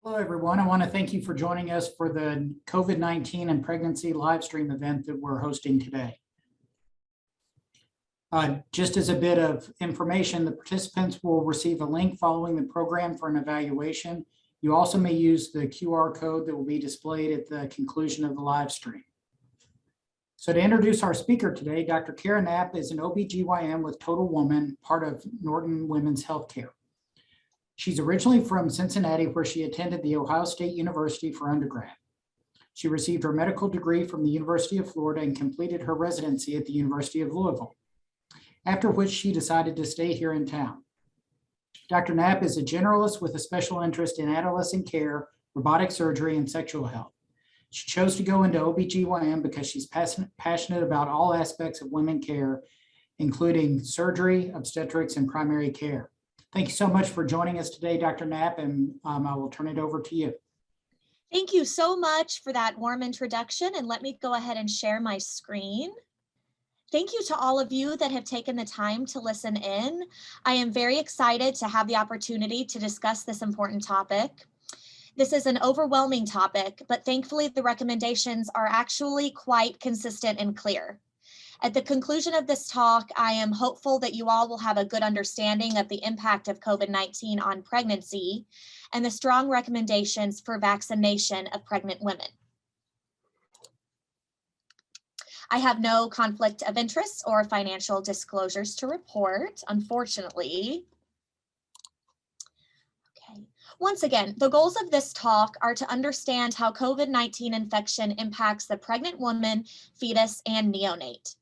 Hello, everyone. I want to thank you for joining us for the COVID-19 and pregnancy live stream event that we're hosting today. Just as a bit of information, the participants will receive a link following the program for an evaluation. You also may use the QR code that will be displayed at the conclusion of the live stream. So to introduce our speaker today, Dr. Knapp is an OBGYN with Total Woman, part of Norton Women's Healthcare. She's originally from Cincinnati, where she attended the Ohio State University for undergrad. She received her medical degree from the University of Florida and completed her residency at the University of Louisville, after which she decided to stay here in town. Dr. Knapp is a generalist with a special interest in adolescent care, robotic surgery, and sexual health. She chose to go into OBGYN because she's passionate about all aspects of women care, including surgery, obstetrics, and primary care. Thank you so much for joining us today, Dr. Knapp, and I will turn it over to you. Thank you so much for that warm introduction, and let me go ahead and share my screen. Thank you to all of you that have taken the time to listen in. I am very excited to have the opportunity to discuss this important topic. This is an overwhelming topic, but thankfully the recommendations are actually quite consistent and clear. At the conclusion of this talk, I am hopeful that you all will have a good understanding of the impact of COVID-19 on pregnancy and the strong recommendations for vaccination of pregnant women. I have no conflict of interest or financial disclosures to report, unfortunately. Okay. Once again, the goals of this talk are to understand how COVID-19 infection impacts the pregnant woman, fetus, and neonate.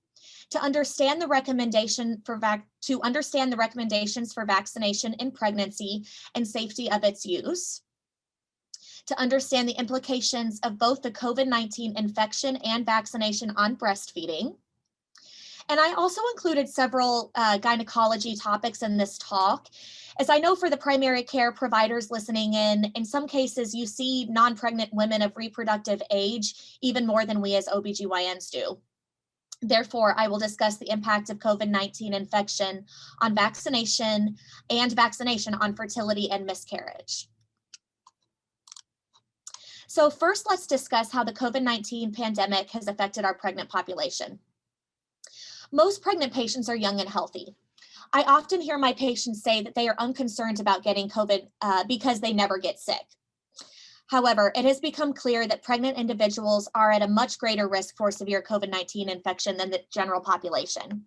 To understand the recommendations for vaccination in pregnancy and safety of its use, to understand the implications of both the COVID-19 infection and vaccination on breastfeeding. And I also included several gynecology topics in this talk, as I know for the primary care providers listening in some cases you see non-pregnant women of reproductive age even more than we as OBGYNs do. Therefore, I will discuss the impact of COVID-19 infection on vaccination and vaccination on fertility and miscarriage. So first, let's discuss how the COVID-19 pandemic has affected our pregnant population. Most pregnant patients are young and healthy. I often hear my patients say that they are unconcerned about getting COVID because they never get sick. However, it has become clear that pregnant individuals are at a much greater risk for severe COVID-19 infection than the general population.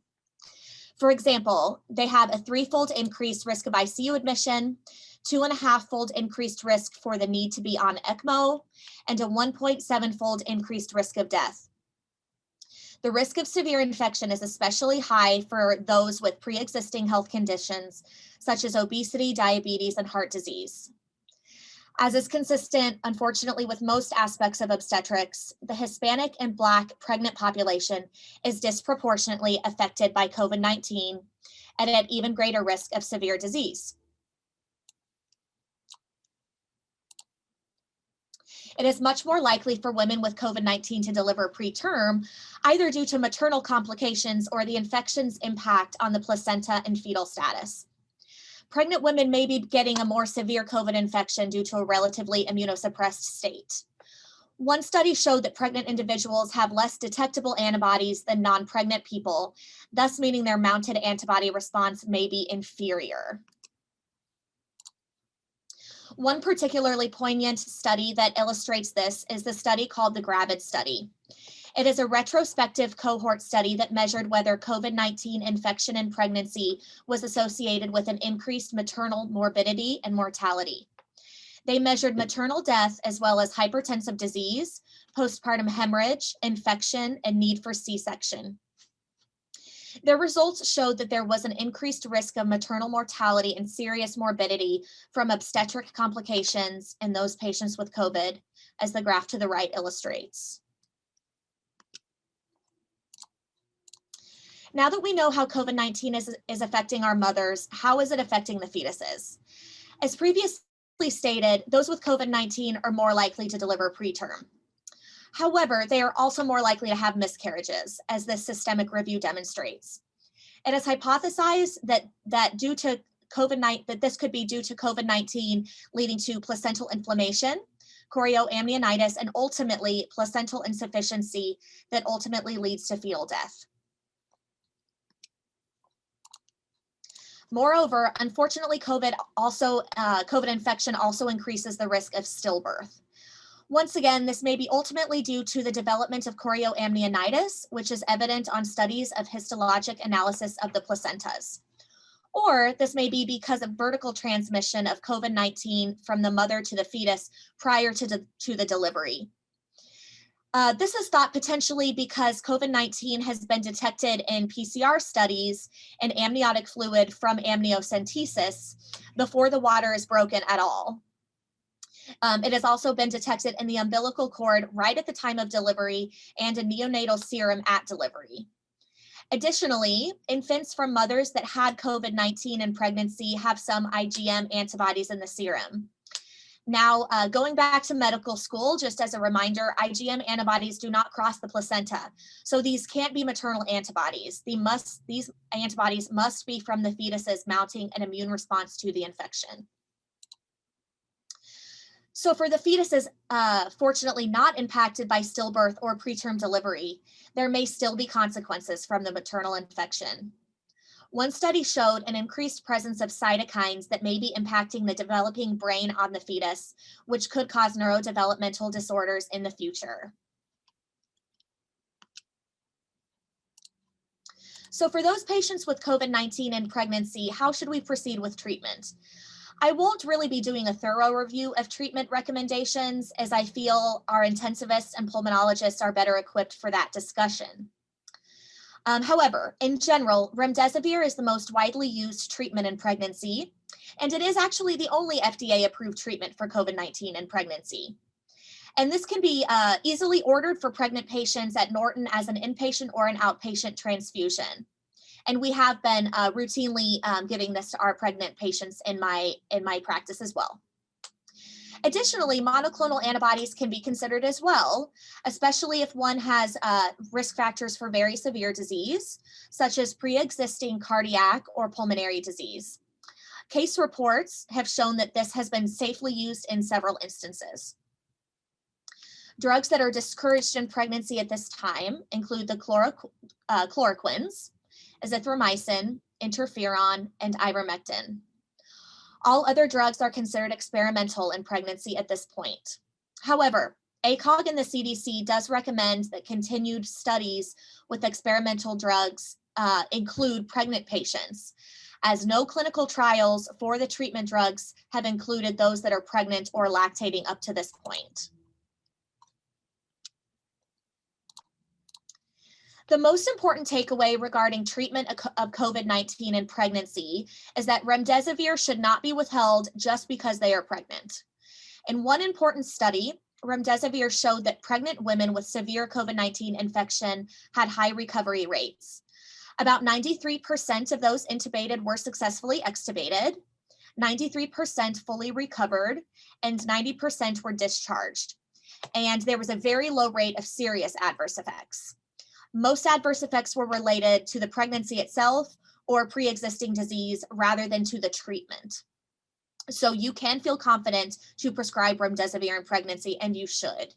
For example, they have a 3-fold increased risk of ICU admission, 2.5-fold increased risk for the need to be on ECMO, and a 1.7-fold increased risk of death. The risk of severe infection is especially high for those with pre-existing health conditions, such as obesity, diabetes, and heart disease. As is consistent, unfortunately, with most aspects of obstetrics, the Hispanic and Black pregnant population is disproportionately affected by COVID-19 and at even greater risk of severe disease. It is much more likely for women with COVID-19 to deliver preterm, either due to maternal complications or the infection's impact on the placenta and fetal status. Pregnant women may be getting a more severe COVID infection due to a relatively immunosuppressed state. One study showed that pregnant individuals have less detectable antibodies than non-pregnant people, thus meaning their mounted antibody response may be inferior. One particularly poignant study that illustrates this is the study called the GRAVID study. It is a retrospective cohort study that measured whether COVID-19 infection in pregnancy was associated with an increased maternal morbidity and mortality. They measured maternal death as well as hypertensive disease, postpartum hemorrhage, infection, and need for C-section. Their results showed that there was an increased risk of maternal mortality and serious morbidity from obstetric complications in those patients with COVID, as the graph to the right illustrates. Now that we know how COVID-19 is affecting our mothers, how is it affecting the fetuses? As previously stated, those with COVID-19 are more likely to deliver preterm. However, they are also more likely to have miscarriages, as this systemic review demonstrates. It is hypothesized that due to that this could be due to COVID-19 leading to placental inflammation, chorioamnionitis, and ultimately placental insufficiency that ultimately leads to fetal death. Moreover, unfortunately, COVID infection also increases the risk of stillbirth. Once again, this may be ultimately due to the development of chorioamnionitis, which is evident on studies of histologic analysis of the placentas. Or this may be because of vertical transmission of COVID-19 from the mother to the fetus prior to the delivery. This is thought potentially because COVID-19 has been detected in PCR studies in amniotic fluid from amniocentesis before the water is broken at all. It has also been detected in the umbilical cord right at the time of delivery and in neonatal serum at delivery. Additionally, infants from mothers that had COVID-19 in pregnancy have some IgM antibodies in the serum. Now, going back to medical school, just as a reminder, IgM antibodies do not cross the placenta. So these can't be maternal antibodies. These antibodies must be from the fetuses mounting an immune response to the infection. So for the fetuses, fortunately not impacted by stillbirth or preterm delivery, there may still be consequences from the maternal infection. One study showed an increased presence of cytokines that may be impacting the developing brain on the fetus, which could cause neurodevelopmental disorders in the future. So for those patients with COVID-19 in pregnancy, how should we proceed with treatment? I won't really be doing a thorough review of treatment recommendations, as I feel our intensivists and pulmonologists are better equipped for that discussion. However, in general, remdesivir is the most widely used treatment in pregnancy, and it is actually the only FDA-approved treatment for COVID-19 in pregnancy. And this can be easily ordered for pregnant patients at Norton as an inpatient or an outpatient transfusion. And we have been routinely giving this to our pregnant patients in my practice as well. Additionally, monoclonal antibodies can be considered as well, especially if one has risk factors for very severe disease, such as pre-existing cardiac or pulmonary disease. Case reports have shown that this has been safely used in several instances. Drugs that are discouraged in pregnancy at this time include the chloroquines, azithromycin, interferon, and ivermectin. All other drugs are considered experimental in pregnancy at this point. However, ACOG and the CDC does recommend that continued studies with experimental drugs include pregnant patients, as no clinical trials for the treatment drugs have included those that are pregnant or lactating up to this point. The most important takeaway regarding treatment of COVID-19 in pregnancy is that remdesivir should not be withheld just because they are pregnant. In one important study, remdesivir showed that pregnant women with severe COVID-19 infection had high recovery rates. About 93% of those intubated were successfully extubated, 93% fully recovered, and 90% were discharged. And there was a very low rate of serious adverse effects. Most adverse effects were related to the pregnancy itself or pre-existing disease rather than to the treatment. So you can feel confident to prescribe remdesivir in pregnancy, and you should.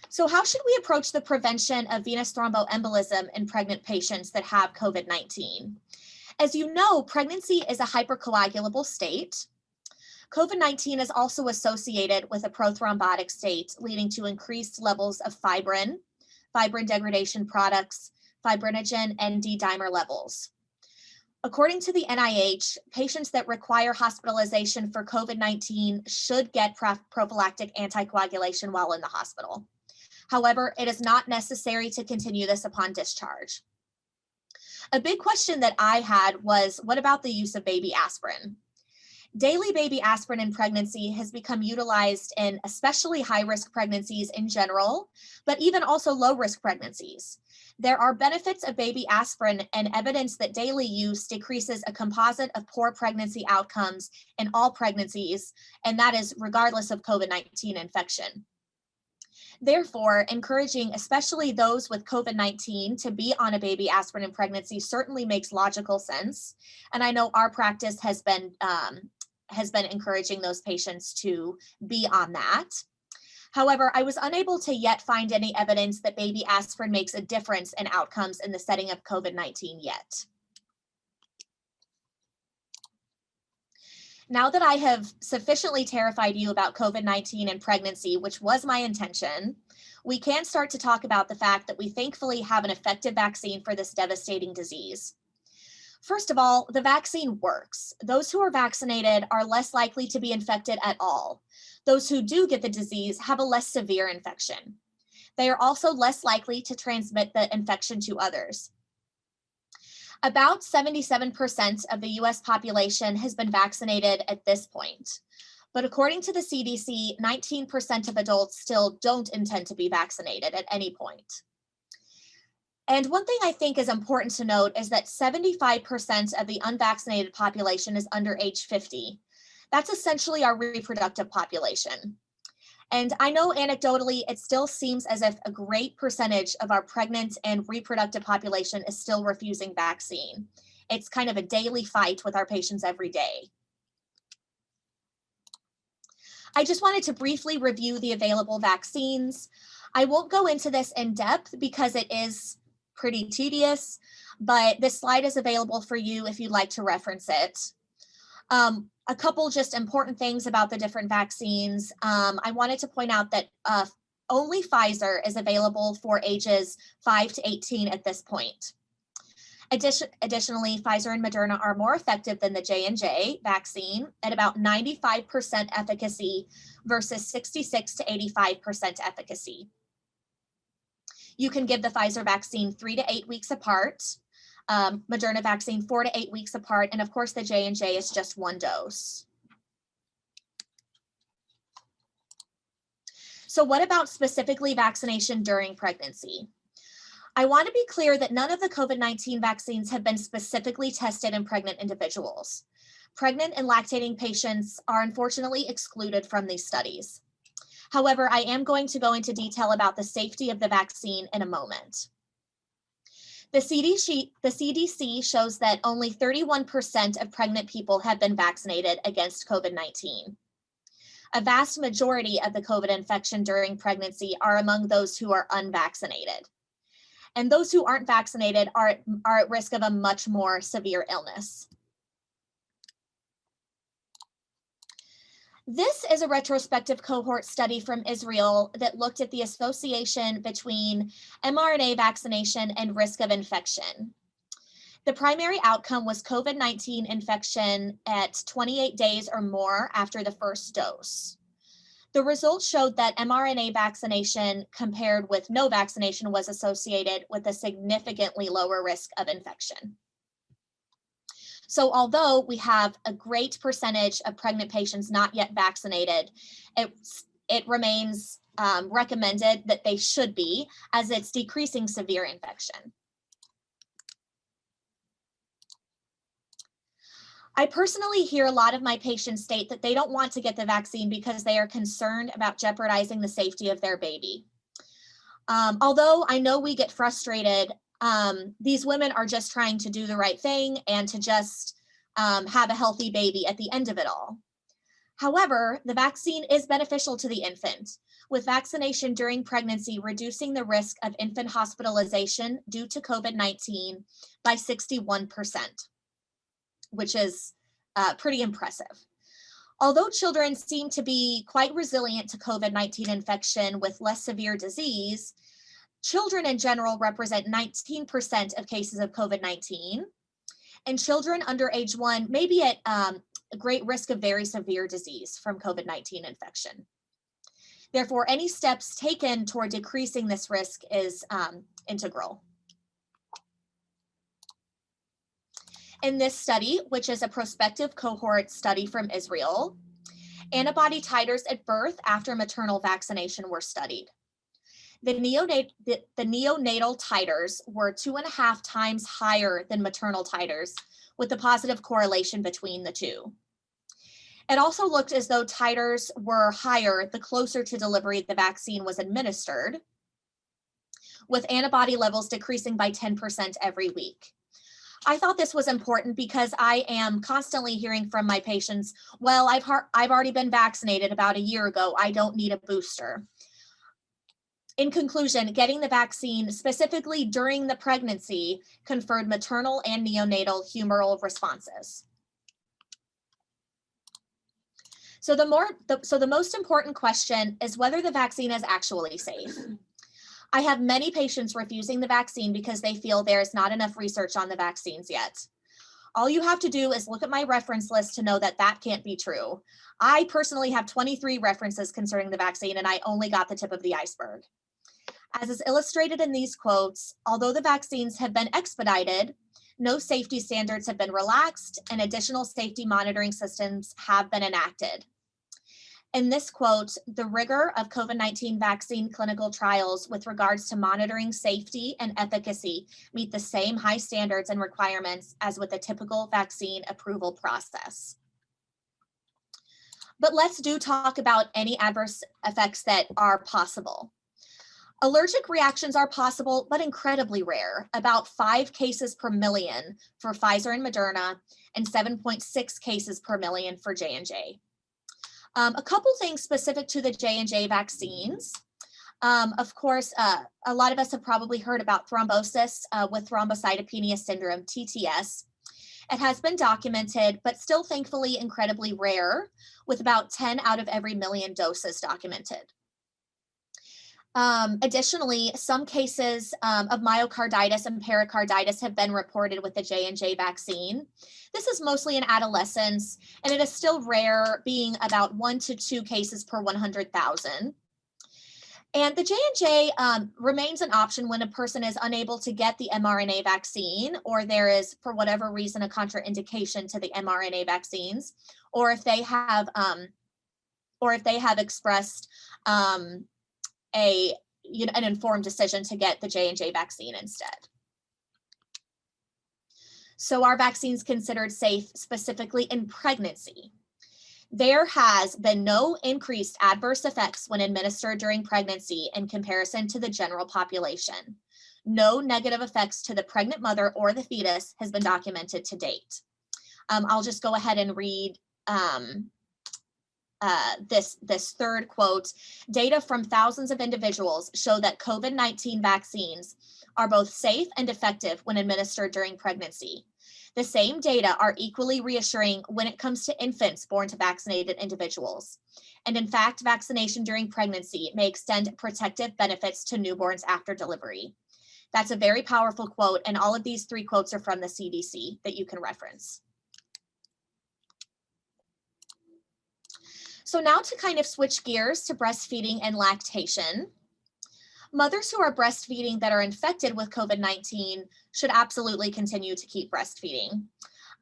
So how should we approach the prevention of venous thromboembolism in pregnant patients that have COVID-19? As you know, pregnancy is a hypercoagulable state. COVID-19 is also associated with a prothrombotic state, leading to increased levels of fibrin degradation products, fibrinogen, and D-dimer levels. According to the NIH, patients that require hospitalization for COVID-19 should get prophylactic anticoagulation while in the hospital. However, it is not necessary to continue this upon discharge. A big question that I had was, what about the use of baby aspirin? Daily baby aspirin in pregnancy has become utilized in especially high-risk pregnancies in general, but even also low-risk pregnancies. There are benefits of baby aspirin and evidence that daily use decreases a composite of poor pregnancy outcomes in all pregnancies, and that is regardless of COVID-19 infection. Therefore, encouraging especially those with COVID-19 to be on a baby aspirin in pregnancy certainly makes logical sense. And I know our practice has been encouraging those patients to be on that. However, I was unable to yet find any evidence that baby aspirin makes a difference in outcomes in the setting of COVID-19 yet. Now that I have sufficiently terrified you about COVID-19 and pregnancy, which was my intention, we can start to talk about the fact that we thankfully have an effective vaccine for this devastating disease. First of all, the vaccine works. Those who are vaccinated are less likely to be infected at all. Those who do get the disease have a less severe infection. They are also less likely to transmit the infection to others. About 77% of the US population has been vaccinated at this point. But according to the CDC, 19% of adults still don't intend to be vaccinated at any point. And one thing I think is important to note is that 75% of the unvaccinated population is under age 50. That's essentially our reproductive population. And I know anecdotally, it still seems as if a great percentage of our pregnant and reproductive population is still refusing vaccine. It's kind of a daily fight with our patients every day. I just wanted to briefly review the available vaccines. I won't go into this in depth because it is pretty tedious, but this slide is available for you if you'd like to reference it. A couple just important things about the different vaccines. I wanted to point out that only Pfizer is available for ages 5 to 18 at this point. Additionally, Pfizer and Moderna are more effective than the J&J vaccine at about 95% efficacy versus 66 to 85% efficacy. You can give the Pfizer vaccine 3 to 8 weeks apart, Moderna vaccine 4 to 8 weeks apart, and of course the J&J is just 1 dose. So what about specifically vaccination during pregnancy? I want to be clear that none of the COVID-19 vaccines have been specifically tested in pregnant individuals. Pregnant and lactating patients are unfortunately excluded from these studies. However, I am going to go into detail about the safety of the vaccine in a moment. The CDC shows that only 31% of pregnant people have been vaccinated against COVID-19. A vast majority of the COVID infection during pregnancy are among those who are unvaccinated. And those who aren't vaccinated are at risk of a much more severe illness. This is a retrospective cohort study from Israel that looked at the association between mRNA vaccination and risk of infection. The primary outcome was COVID-19 infection at 28 days or more after the first dose. The results showed that mRNA vaccination compared with no vaccination was associated with a significantly lower risk of infection. So although we have a great percentage of pregnant patients not yet vaccinated, it remains recommended that they should be, as it's decreasing severe infection. I personally hear a lot of my patients state that they don't want to get the vaccine because they are concerned about jeopardizing the safety of their baby. Although I know we get frustrated, these women are just trying to do the right thing and to just have a healthy baby at the end of it all. However, the vaccine is beneficial to the infant, with vaccination during pregnancy reducing the risk of infant hospitalization due to COVID-19 by 61%, which is pretty impressive. Although children seem to be quite resilient to COVID-19 infection with less severe disease, children in general represent 19% of cases of COVID-19, and children under age 1 may be at a great risk of very severe disease from COVID-19 infection. Therefore, any steps taken toward decreasing this risk is integral. In this study, which is a prospective cohort study from Israel, antibody titers at birth after maternal vaccination were studied. The neonatal titers were 2.5 times higher than maternal titers, with a positive correlation between the two. It also looked as though titers were higher the closer to delivery the vaccine was administered, with antibody levels decreasing by 10% every week. I thought this was important because I am constantly hearing from my patients, well, I've already been vaccinated about a year ago. I don't need a booster. In conclusion, getting the vaccine specifically during the pregnancy conferred maternal and neonatal humoral responses. So the most important question is whether the vaccine is actually safe. I have many patients refusing the vaccine because they feel there is not enough research on the vaccines yet. All you have to do is look at my reference list to know that that can't be true. I personally have 23 references concerning the vaccine, and I only got the tip of the iceberg. As is illustrated in these quotes, although the vaccines have been expedited, no safety standards have been relaxed, and additional safety monitoring systems have been enacted. In this quote, the rigor of COVID-19 vaccine clinical trials with regards to monitoring safety and efficacy meet the same high standards and requirements as with the typical vaccine approval process. But let's talk about any adverse effects that are possible. Allergic reactions are possible, but incredibly rare, about 5 cases per million for Pfizer and Moderna, and 7.6 cases per million for J&J. A couple things specific to the J&J vaccines. Of course, a lot of us have probably heard about thrombosis with thrombocytopenia syndrome, TTS. It has been documented, but still thankfully incredibly rare, with about 10 out of every million doses documented. Additionally, some cases of myocarditis and pericarditis have been reported with the J&J vaccine. This is mostly in adolescents, and it is still rare, being about 1 to 2 cases per 100,000. And the J&J remains an option when a person is unable to get the mRNA vaccine, or there is, for whatever reason, a contraindication to the mRNA vaccines, or if they have expressed an informed decision to get the J&J vaccine instead. So are vaccines considered safe specifically in pregnancy? There has been no increased adverse effects when administered during pregnancy in comparison to the general population. No negative effects to the pregnant mother or the fetus has been documented to date. I'll just go ahead and read this third quote. Data from thousands of individuals show that COVID-19 vaccines are both safe and effective when administered during pregnancy. The same data are equally reassuring when it comes to infants born to vaccinated individuals. And in fact, vaccination during pregnancy may extend protective benefits to newborns after delivery. That's a very powerful quote, and all of these 3 quotes are from the CDC that you can reference. So now to kind of switch gears to breastfeeding and lactation. Mothers who are breastfeeding that are infected with COVID-19 should absolutely continue to keep breastfeeding.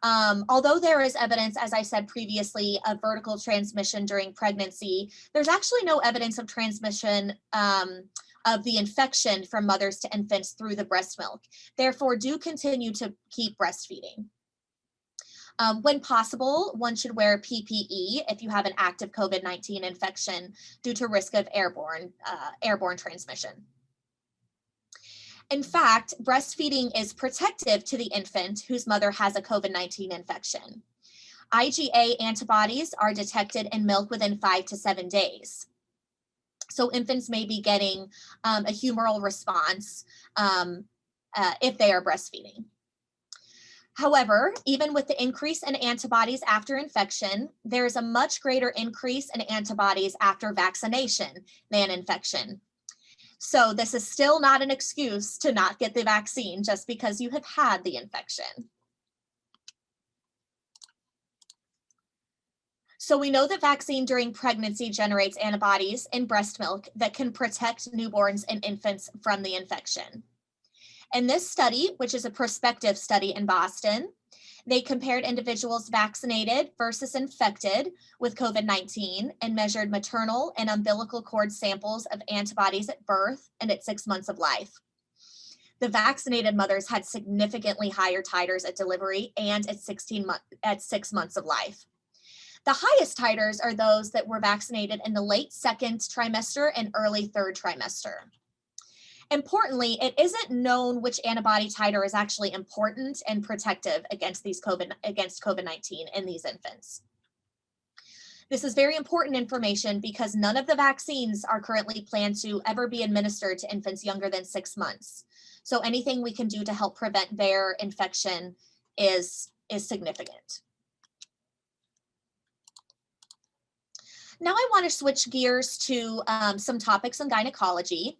Although there is evidence, as I said previously, of vertical transmission during pregnancy, there's actually no evidence of transmission of the infection from mothers to infants through the breast milk. Therefore, do continue to keep breastfeeding. When possible, one should wear PPE if you have an active COVID-19 infection due to risk of airborne transmission. In fact, breastfeeding is protective to the infant whose mother has a COVID-19 infection. IgA antibodies are detected in milk within 5 to 7 days. So infants may be getting a humoral response if they are breastfeeding. However, even with the increase in antibodies after infection, there is a much greater increase in antibodies after vaccination than infection. So this is still not an excuse to not get the vaccine just because you have had the infection. So we know that vaccine during pregnancy generates antibodies in breast milk that can protect newborns and infants from the infection. In this study, which is a prospective study in Boston, they compared individuals vaccinated versus infected with COVID-19 and measured maternal and umbilical cord samples of antibodies at birth and at 6 months of life. The vaccinated mothers had significantly higher titers at delivery and at 6 months of life. The highest titers are those that were vaccinated in the late second trimester and early third trimester. Importantly, it isn't known which antibody titer is actually important and protective against COVID-19 in these infants. This is very important information because none of the vaccines are currently planned to ever be administered to infants younger than 6 months. So anything we can do to help prevent their infection is significant. Now I want to switch gears to some topics in gynecology.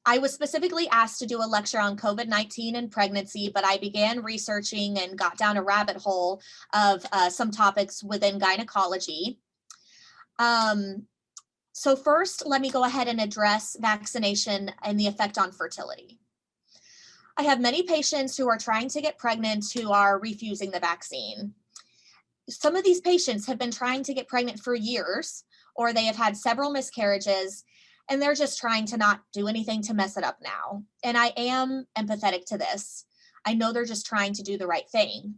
I was specifically asked to do a lecture on COVID-19 and pregnancy, but I began researching and got down a rabbit hole of some topics within gynecology. So first, let me go ahead and address vaccination and the effect on fertility. I have many patients who are trying to get pregnant who are refusing the vaccine. Some of these patients have been trying to get pregnant for years, or they have had several miscarriages, and they're just trying to not do anything to mess it up now. And I am empathetic to this. I know they're just trying to do the right thing.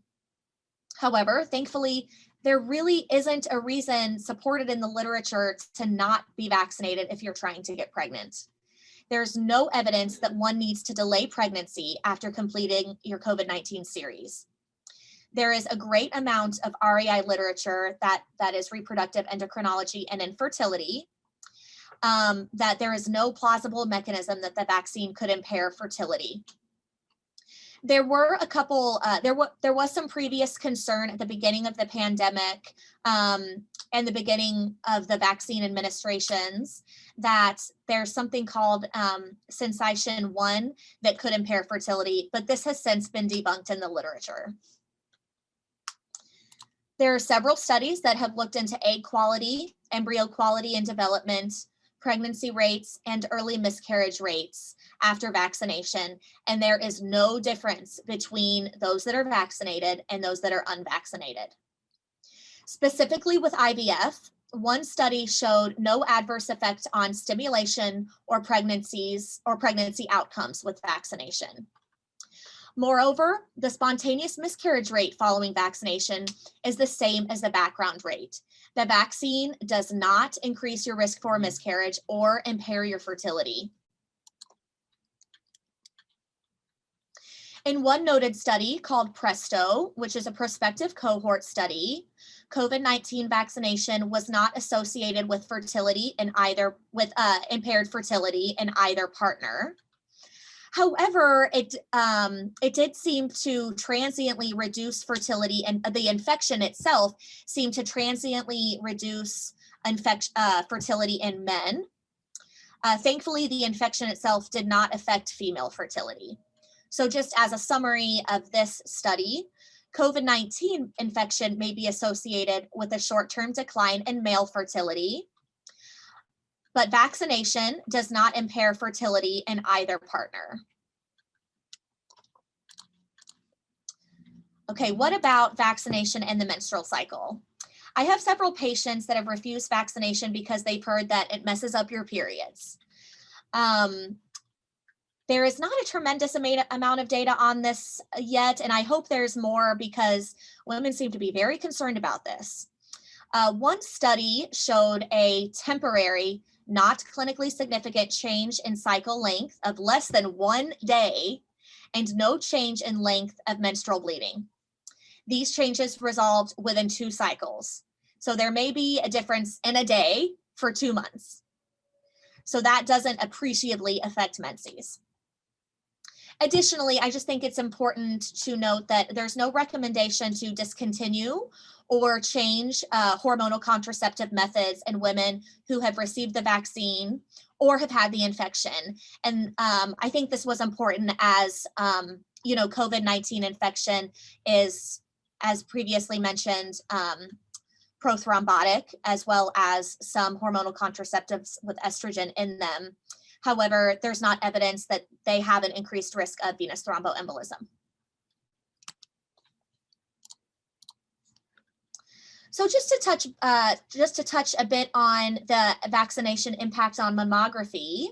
However, thankfully, there really isn't a reason supported in the literature to not be vaccinated if you're trying to get pregnant. There's no evidence that one needs to delay pregnancy after completing your COVID-19 series. There is a great amount of REI literature that is reproductive endocrinology and infertility, that there is no plausible mechanism that the vaccine could impair fertility. There were a couple, there was some previous concern at the beginning of the pandemic and the beginning of the vaccine administrations that there's something called sensation 1 that could impair fertility, but this has since been debunked in the literature. There are several studies that have looked into egg quality, embryo quality and development, pregnancy rates, and early miscarriage rates after vaccination, and there is no difference between those that are vaccinated and those that are unvaccinated. Specifically with IVF, one study showed no adverse effect on stimulation or pregnancy outcomes with vaccination. Moreover, the spontaneous miscarriage rate following vaccination is the same as the background rate. The vaccine does not increase your risk for miscarriage or impair your fertility. In one noted study called PRESTO, which is a prospective cohort study, COVID-19 vaccination was not associated with fertility in either, impaired fertility in either partner. However, it did seem to transiently reduce fertility, and the infection itself seemed to transiently reduce fertility in men. Thankfully, the infection itself did not affect female fertility. So just as a summary of this study, COVID-19 infection may be associated with a short-term decline in male fertility, but vaccination does not impair fertility in either partner. Okay, what about vaccination and the menstrual cycle? I have several patients that have refused vaccination because they've heard that it messes up your periods. There is not a tremendous amount of data on this yet, and I hope there's more because women seem to be very concerned about this. One study showed a temporary, not clinically significant change in cycle length of less than 1 day and no change in length of menstrual bleeding. These changes resolved within 2 cycles. So there may be a difference in a day for 2 months. So that doesn't appreciably affect menses. Additionally, I just think it's important to note that there's no recommendation to discontinue or change hormonal contraceptive methods in women who have received the vaccine or have had the infection. And I think this was important as, COVID-19 infection is, as previously mentioned, prothrombotic, as well as some hormonal contraceptives with estrogen in them. However, there's not evidence that they have an increased risk of venous thromboembolism. So just to touch a bit on the vaccination impact on mammography,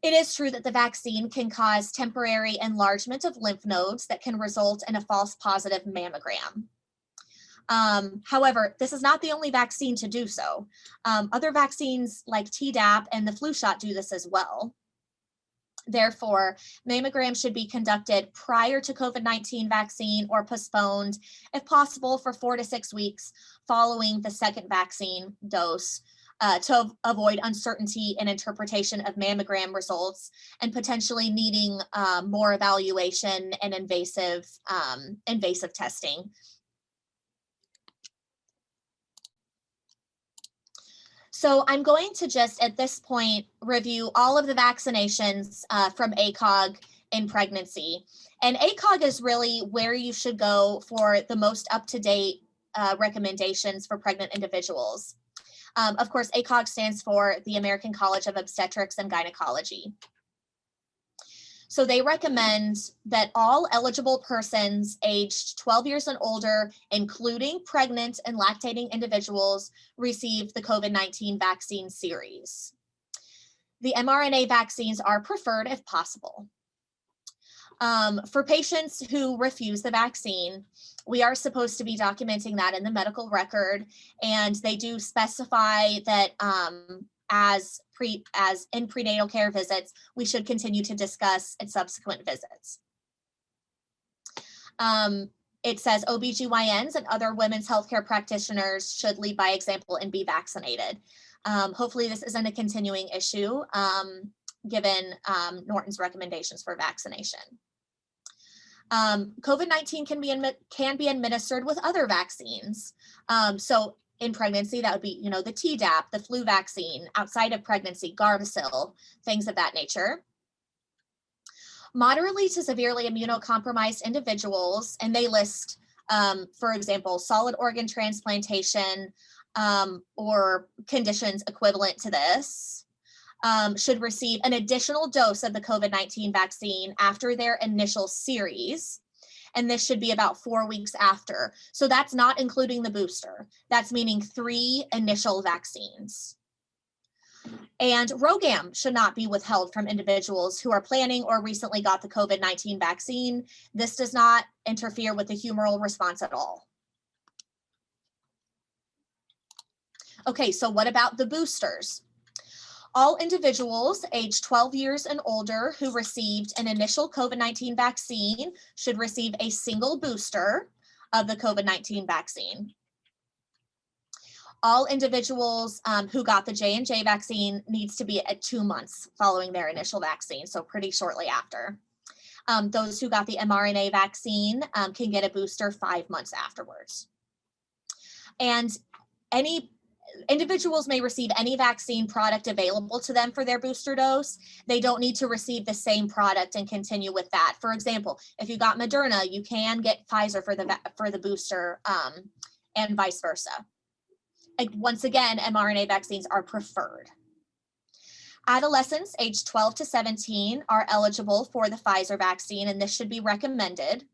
it is true that the vaccine can cause temporary enlargement of lymph nodes that can result in a false positive mammogram. However, this is not the only vaccine to do so. Other vaccines like Tdap and the flu shot do this as well. Therefore, mammograms should be conducted prior to COVID-19 vaccine or postponed, if possible, for 4 to 6 weeks following the second vaccine dose to avoid uncertainty in interpretation of mammogram results and potentially needing more evaluation and invasive testing. So I'm going to just at this point review all of the vaccinations from ACOG in pregnancy. And ACOG is really where you should go for the most up-to-date recommendations for pregnant individuals. Of course, ACOG stands for the American College of Obstetrics and Gynecology. So they recommend that all eligible persons aged 12 years and older, including pregnant and lactating individuals, receive the COVID-19 vaccine series. The mRNA vaccines are preferred if possible. For patients who refuse the vaccine, we are supposed to be documenting that in the medical record, and they do specify that as in prenatal care visits, we should continue to discuss at subsequent visits. It says OBGYNs and other women's healthcare practitioners should lead by example and be vaccinated. Hopefully this isn't a continuing issue given Norton's recommendations for vaccination. COVID-19 can be administered with other vaccines. So in pregnancy, that would be, the Tdap, the flu vaccine, outside of pregnancy, Gardasil, things of that nature. Moderately to severely immunocompromised individuals, and they list, for example, solid organ transplantation or conditions equivalent to this, should receive an additional dose of the COVID-19 vaccine after their initial series. And this should be about 4 weeks after. So that's not including the booster. That's meaning 3 initial vaccines. And RhoGAM should not be withheld from individuals who are planning or recently got the COVID-19 vaccine. This does not interfere with the humoral response at all. Okay, so what about the boosters? All individuals aged 12 years and older who received an initial COVID-19 vaccine should receive a single booster of the COVID-19 vaccine. All individuals who got the J&J vaccine needs to be at 2 months following their initial vaccine, so pretty shortly after. Those who got the mRNA vaccine can get a booster 5 months afterwards. And individuals may receive any vaccine product available to them for their booster dose. They don't need to receive the same product and continue with that. For example, if you got Moderna, you can get Pfizer for the booster and vice versa. Once again, mRNA vaccines are preferred. Adolescents aged 12 to 17 are eligible for the Pfizer vaccine, and this should be recommended.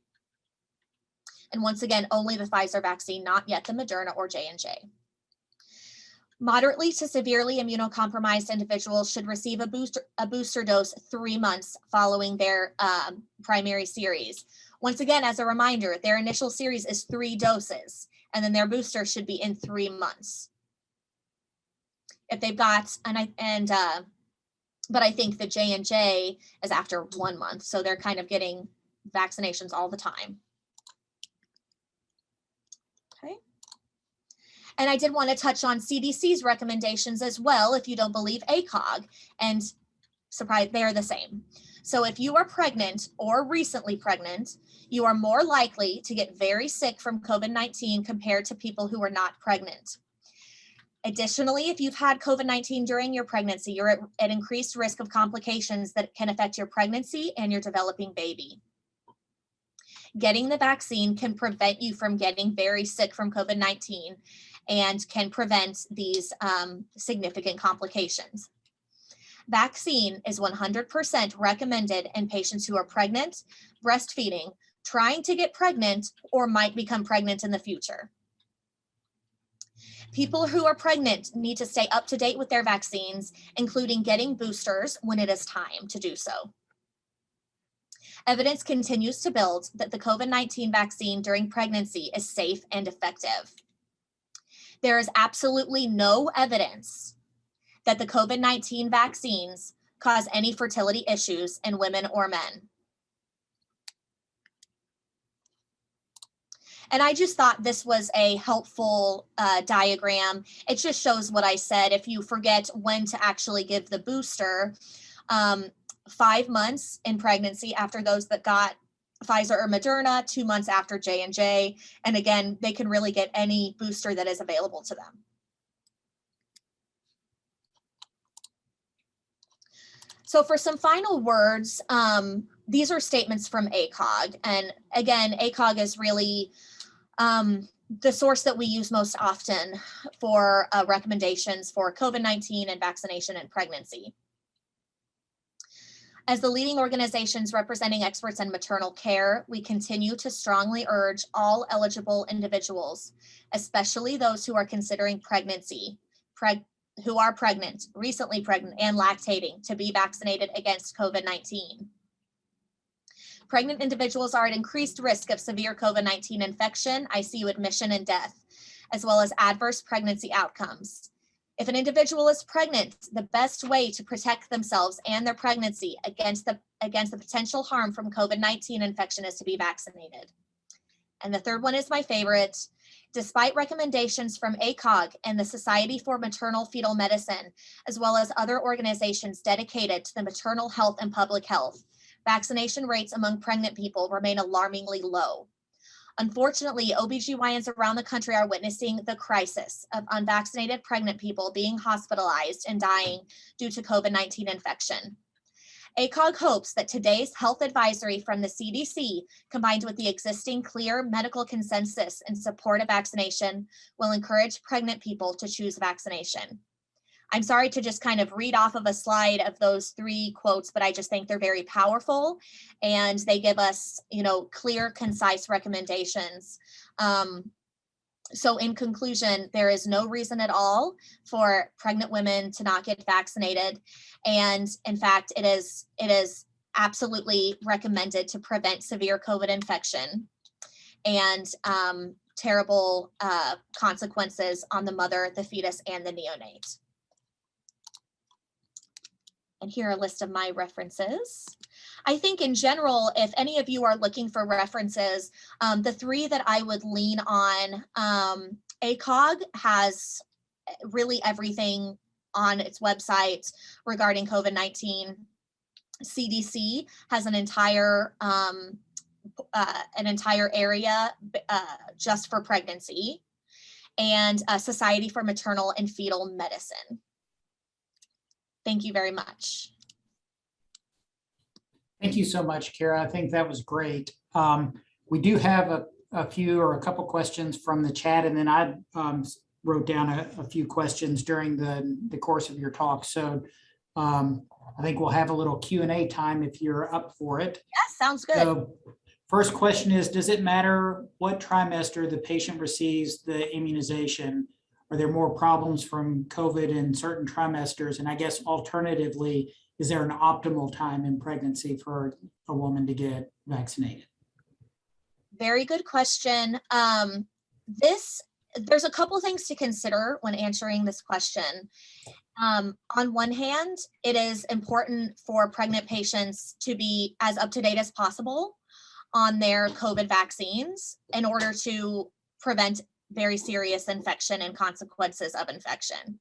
And once again, only the Pfizer vaccine, not yet the Moderna or J&J. Moderately to severely immunocompromised individuals should receive a booster dose 3 months following their primary series. Once again, as a reminder, their initial series is 3 doses, and then their booster should be in 3 months. If they've got, but I think the J&J is after 1 month, so they're kind of getting vaccinations all the time. Okay. And I did want to touch on CDC's recommendations as well, if you don't believe ACOG, and surprise, they're the same. So if you are pregnant or recently pregnant, you are more likely to get very sick from COVID-19 compared to people who are not pregnant. Additionally, if you've had COVID-19 during your pregnancy, you're at increased risk of complications that can affect your pregnancy and your developing baby. Getting the vaccine can prevent you from getting very sick from COVID-19 and can prevent these significant complications. Vaccine is 100% recommended in patients who are pregnant, breastfeeding, trying to get pregnant, or might become pregnant in the future. People who are pregnant need to stay up to date with their vaccines, including getting boosters when it is time to do so. Evidence continues to build that the COVID-19 vaccine during pregnancy is safe and effective. There is absolutely no evidence that the COVID-19 vaccines cause any fertility issues in women or men. And I just thought this was a helpful diagram. It just shows what I said. If you forget when to actually give the booster, 5 months in pregnancy after those that got Pfizer or Moderna, 2 months after J&J. And again, they can really get any booster that is available to them. So for some final words, these are statements from ACOG. And again, ACOG is really the source that we use most often for recommendations for COVID-19 and vaccination and pregnancy. As the leading organizations representing experts in maternal care, we continue to strongly urge all eligible individuals, especially those who are considering pregnancy, who are pregnant, recently pregnant, and lactating, to be vaccinated against COVID-19. Pregnant individuals are at increased risk of severe COVID-19 infection, ICU admission, and death, as well as adverse pregnancy outcomes. If an individual is pregnant, the best way to protect themselves and their pregnancy against the potential harm from COVID-19 infection is to be vaccinated. And the third one is my favorite. Despite recommendations from ACOG and the Society for Maternal Fetal Medicine, as well as other organizations dedicated to the maternal health and public health, vaccination rates among pregnant people remain alarmingly low. Unfortunately, OBGYNs around the country are witnessing the crisis of unvaccinated pregnant people being hospitalized and dying due to COVID-19 infection. ACOG hopes that today's health advisory from the CDC, combined with the existing clear medical consensus in support of vaccination, will encourage pregnant people to choose vaccination. I'm sorry to just kind of read off of a slide of those 3 quotes, but I just think they're very powerful and they give us, clear, concise recommendations. So in conclusion, there is no reason at all for pregnant women to not get vaccinated. And in fact, it is absolutely recommended to prevent severe COVID infection and terrible consequences on the mother, the fetus, and the neonate. And here are a list of my references. I think in general, if any of you are looking for references, the 3 that I would lean on, ACOG has really everything on its website regarding COVID-19. CDC has an entire area just for pregnancy, and Society for Maternal and Fetal Medicine. Thank you very much. Thank you so much, Kara. I think that was great. We do have a few or a couple questions from the chat, and then I wrote down a few questions during the course of your talk. So I think we'll have a little Q&A time if you're up for it. Yeah, sounds good. So first question is, does it matter what trimester the patient receives the immunization? Are there more problems from COVID in certain trimesters? And I guess alternatively, is there an optimal time in pregnancy for a woman to get vaccinated? Very good question. There's a couple things to consider when answering this question. On one hand, it is important for pregnant patients to be as up to date as possible on their COVID vaccines in order to prevent very serious infection and consequences of infection.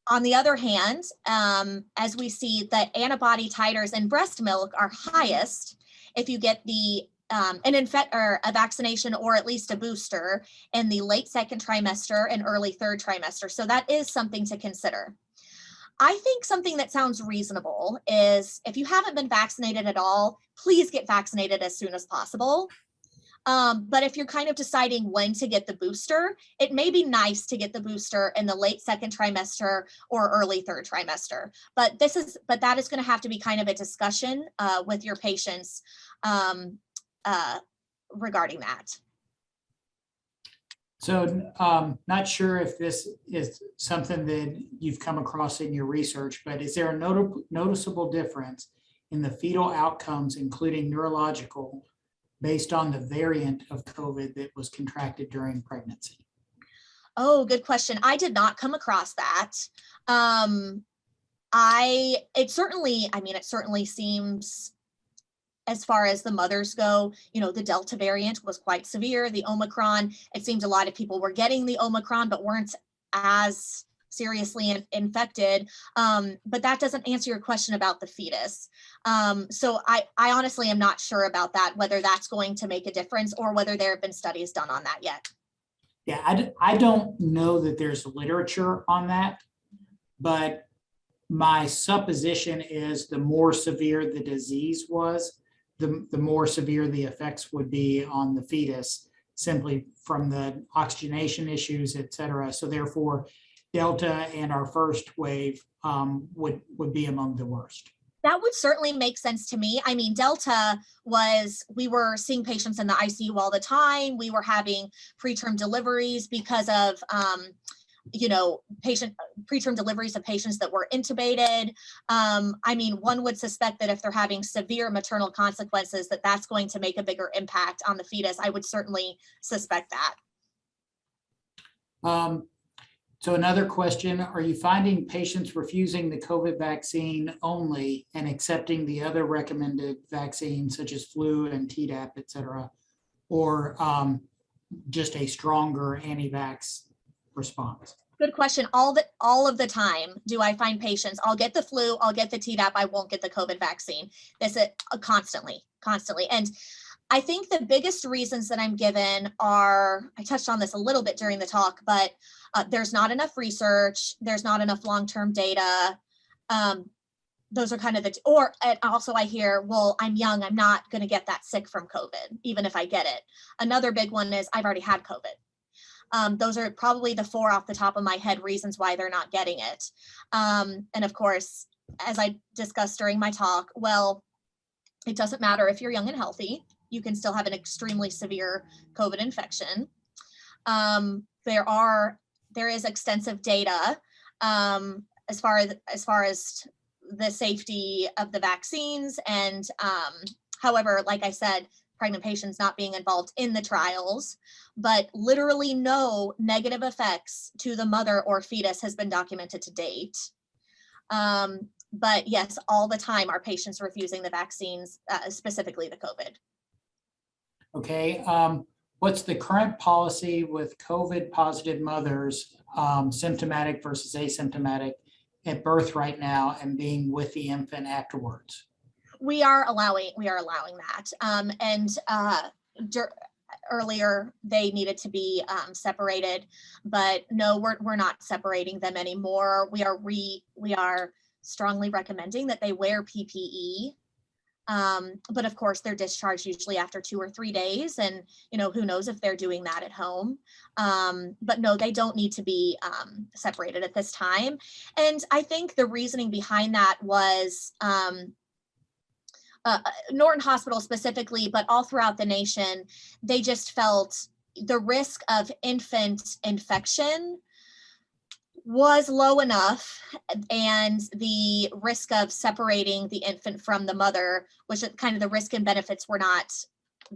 On the other hand, as we see, the antibody titers in breast milk are highest if you get a vaccination or at least a booster in the late 2nd trimester and early 3rd trimester. So that is something to consider. I think something that sounds reasonable is if you haven't been vaccinated at all, please get vaccinated as soon as possible. But if you're kind of deciding when to get the booster, it may be nice to get the booster in the late 2nd trimester or early 3rd trimester. But that is going to have to be kind of a discussion with your patients regarding that. So not sure if this is something that you've come across in your research, but is there a noticeable difference in the fetal outcomes, including neurological, based on the variant of COVID that was contracted during pregnancy? Oh, good question. I did not come across that. It certainly seems, as far as the mothers go, the Delta variant was quite severe. The Omicron, it seemed a lot of people were getting the Omicron, but weren't as seriously infected. But that doesn't answer your question about the fetus. So I honestly am not sure about that, whether that's going to make a difference or whether there have been studies done on that yet. Yeah, I don't know that there's literature on that, but my supposition is the more severe the disease was, the more severe the effects would be on the fetus, simply from the oxygenation issues, et cetera. So therefore, Delta and our first wave would be among the worst. That would certainly make sense to me. I mean, Delta we were seeing patients in the ICU all the time. We were having preterm deliveries because of, preterm deliveries of patients that were intubated. One would suspect that if they're having severe maternal consequences, that's going to make a bigger impact on the fetus. I would certainly suspect that. So another question, are you finding patients refusing the COVID vaccine only and accepting the other recommended vaccines such as flu and Tdap, et cetera, or just a stronger anti-vax response? Good question. All of the time do I find patients, I'll get the flu, I'll get the Tdap, I won't get the COVID vaccine. This is constantly. And I think the biggest reasons that I'm given are, I touched on this a little bit during the talk, but there's not enough research, there's not enough long-term data. Those are kind of and also I hear, well, I'm young, I'm not going to get that sick from COVID, even if I get it. Another big one is I've already had COVID. Those are probably the 4 off the top of my head reasons why they're not getting it. And of course, as I discussed during my talk, well, it doesn't matter if you're young and healthy, you can still have an extremely severe COVID infection. There is extensive data as far as the safety of the vaccines, and however, like I said, pregnant patients not being involved in the trials, but literally no negative effects to the mother or fetus has been documented to date. But yes, all the time our patients refusing the vaccines, specifically the COVID. Okay, what's the current policy with COVID positive mothers, symptomatic versus asymptomatic, at birth right now and being with the infant afterwards? We are allowing that. Earlier they needed to be separated, but no, we're not separating them anymore. We are strongly recommending that they wear PPE. But of course they're discharged usually after 2 or 3 days, and who knows if they're doing that at home. But no, they don't need to be separated at this time. And I think the reasoning behind that was Norton Hospital specifically, but all throughout the nation, they just felt the risk of infant infection was low enough, and the risk of separating the infant from the mother, which kind of the risk and benefits were not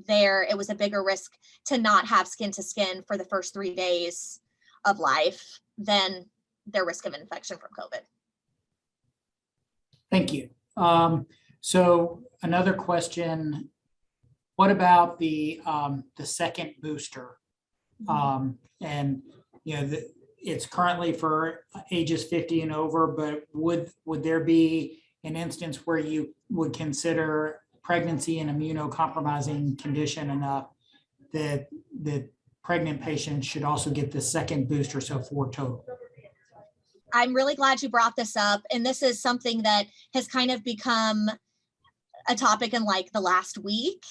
there. It was a bigger risk to not have skin to skin for the first 3 days of life than their risk of infection from COVID. Thank you. So another question, what about the second booster? And it's currently for ages 50 and over, but would there be an instance where you would consider pregnancy an immunocompromising condition enough that pregnant patients should also get the second booster, so 4 total? I'm really glad you brought this up. And this is something that has kind of become a topic in like the last week.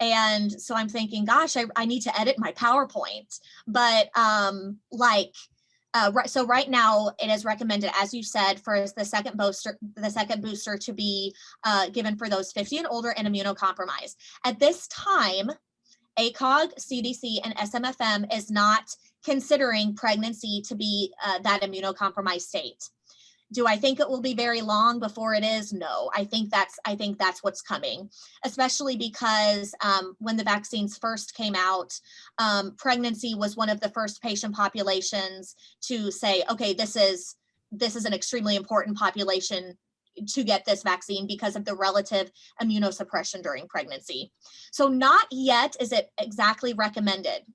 And so I'm thinking, gosh, I need to edit my PowerPoint. But so right now it is recommended, as you said, for the second booster to be given for those 50 and older and immunocompromised. At this time, ACOG, CDC, and SMFM is not considering pregnancy to be that immunocompromised state. Do I think it will be very long before it is? No, I think that's what's coming, especially because when the vaccines first came out, pregnancy was one of the first patient populations to say, okay, this is an extremely important population to get this vaccine because of the relative immunosuppression during pregnancy. So not yet is it exactly recommended,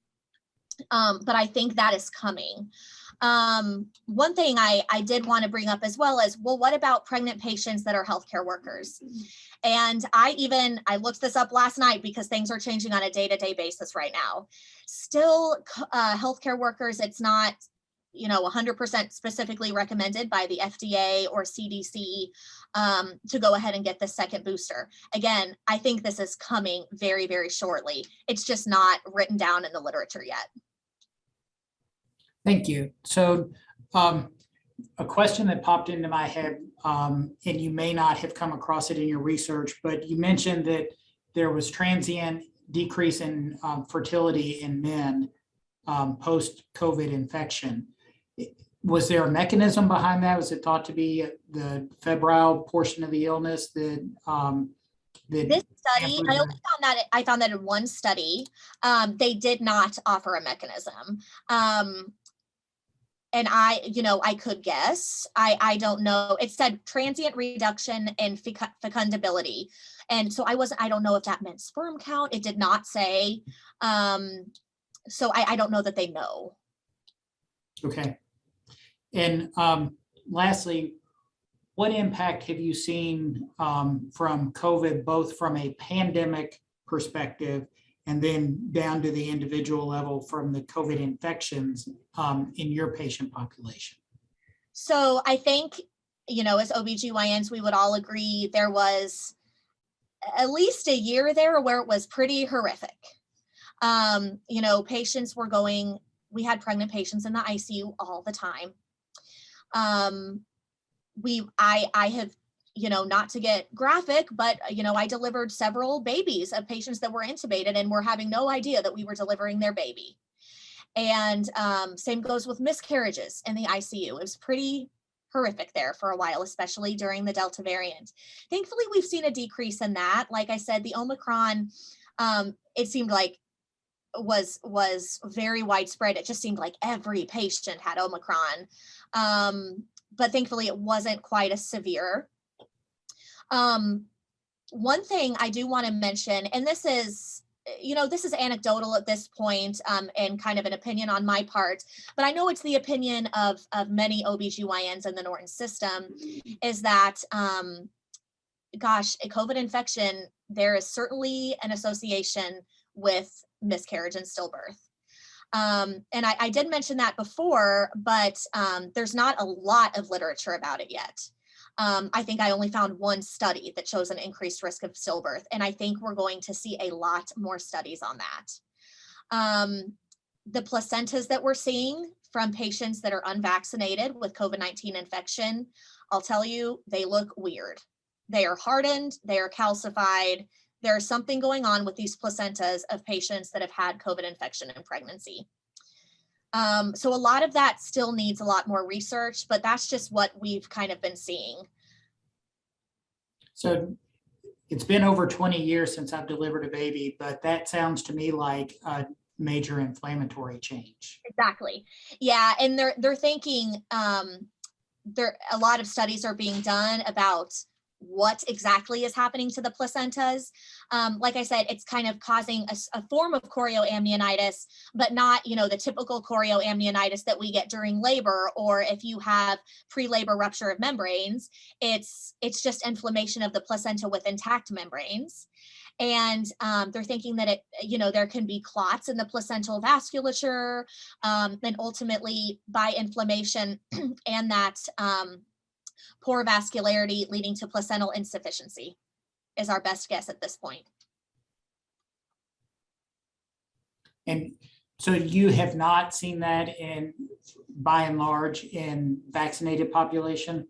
but I think that is coming. One thing I did want to bring up as well is, well, what about pregnant patients that are healthcare workers? And I looked this up last night because things are changing on a day-to-day basis right now. Still, healthcare workers, it's not 100% specifically recommended by the FDA or CDC to go ahead and get the second booster. Again, I think this is coming very, very shortly. It's just not written down in the literature yet. Thank you. So a question that popped into my head, and you may not have come across it in your research, but you mentioned that there was transient decrease in fertility in men post-COVID infection. Was there a mechanism behind that? Was it thought to be the febrile portion of the illness that this study, I found that in one study, they did not offer a mechanism. And I could guess, I don't know. It said transient reduction in fecundability. And so I don't know if that meant sperm count. It did not say. So I don't know that they know. Okay. And lastly, what impact have you seen from COVID, both from a pandemic perspective and then down to the individual level from the COVID infections in your patient population? So I think, as OBGYNs, we would all agree there was at least a year there where it was pretty horrific. Patients were we had pregnant patients in the ICU all the time. I have, not to get graphic, but, I delivered several babies of patients that were intubated and were having no idea that we were delivering their baby. And same goes with miscarriages in the ICU. It was pretty horrific there for a while, especially during the Delta variant. Thankfully, we've seen a decrease in that. Like I said, the Omicron, it seemed like was very widespread. It just seemed like every patient had Omicron. But thankfully it wasn't quite as severe. One thing I do want to mention, and this is anecdotal at this point, and kind of an opinion on my part, but I know it's the opinion of many OBGYNs in the Norton system, is that, a COVID infection, there is certainly an association with miscarriage and stillbirth. And I did mention that before, but there's not a lot of literature about it yet. I think I only found one study that shows an increased risk of stillbirth, and I think we're going to see a lot more studies on that. The placentas that we're seeing from patients that are unvaccinated with COVID-19 infection, I'll tell you, they look weird. They are hardened, they are calcified. There's something going on with these placentas of patients that have had COVID infection in pregnancy. So a lot of that still needs a lot more research, but that's just what we've kind of been seeing. So it's been over 20 years since I've delivered a baby, but that sounds to me like a major inflammatory change. Exactly. Yeah, and they're thinking a lot of studies are being done about what exactly is happening to the placentas. Like I said, it's kind of causing a form of chorioamnionitis, but not, the typical chorioamnionitis that we get during labor, or if you have pre-labor rupture of membranes, it's just inflammation of the placenta with intact membranes. And they're thinking that there can be clots in the placental vasculature, and ultimately by inflammation and that poor vascularity leading to placental insufficiency is our best guess at this point. And so you have not seen that by and large in vaccinated population?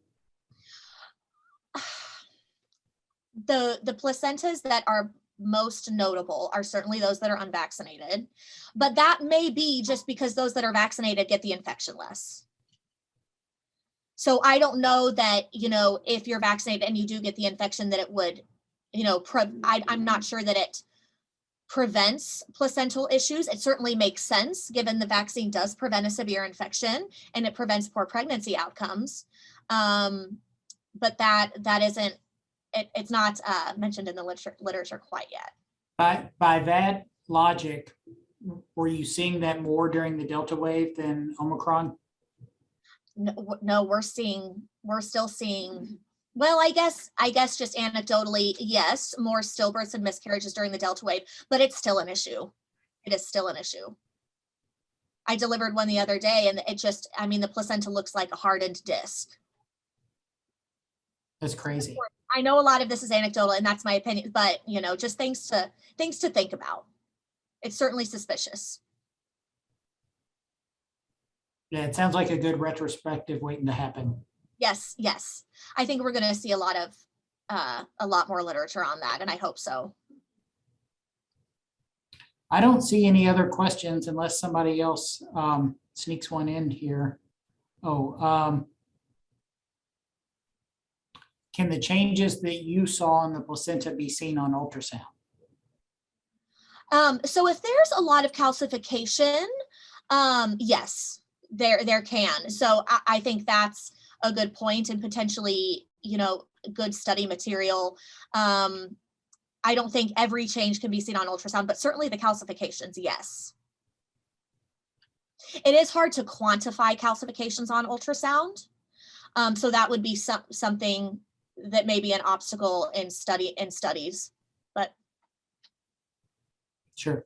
The placentas that are most notable are certainly those that are unvaccinated, but that may be just because those that are vaccinated get the infection less. So I don't know that, if you're vaccinated and you do get the infection, that it would, I'm not sure that it prevents placental issues. It certainly makes sense given the vaccine does prevent a severe infection and it prevents poor pregnancy outcomes. But that isn't, it's not mentioned in the literature quite yet. By that logic, were you seeing that more during the Delta wave than Omicron? No, we're still seeing, well, I guess just anecdotally, yes, more stillbirths and miscarriages during the Delta wave, but it's still an issue. It is still an issue. I delivered one the other day and it just, the placenta looks like a hardened disc. That's crazy. I know a lot of this is anecdotal and that's my opinion, but just things to think about. It's certainly suspicious. Yeah, it sounds like a good retrospective waiting to happen. Yes. I think we're going to see a lot more literature on that, and I hope so. I don't see any other questions unless somebody else sneaks one in here. Can the changes that you saw in the placenta be seen on ultrasound? So if there's a lot of calcification, yes, there can. So I think that's a good point and potentially, good study material. I don't think every change can be seen on ultrasound, but certainly the calcifications, yes. It is hard to quantify calcifications on ultrasound. So that would be something that may be an obstacle in studies, but. Sure.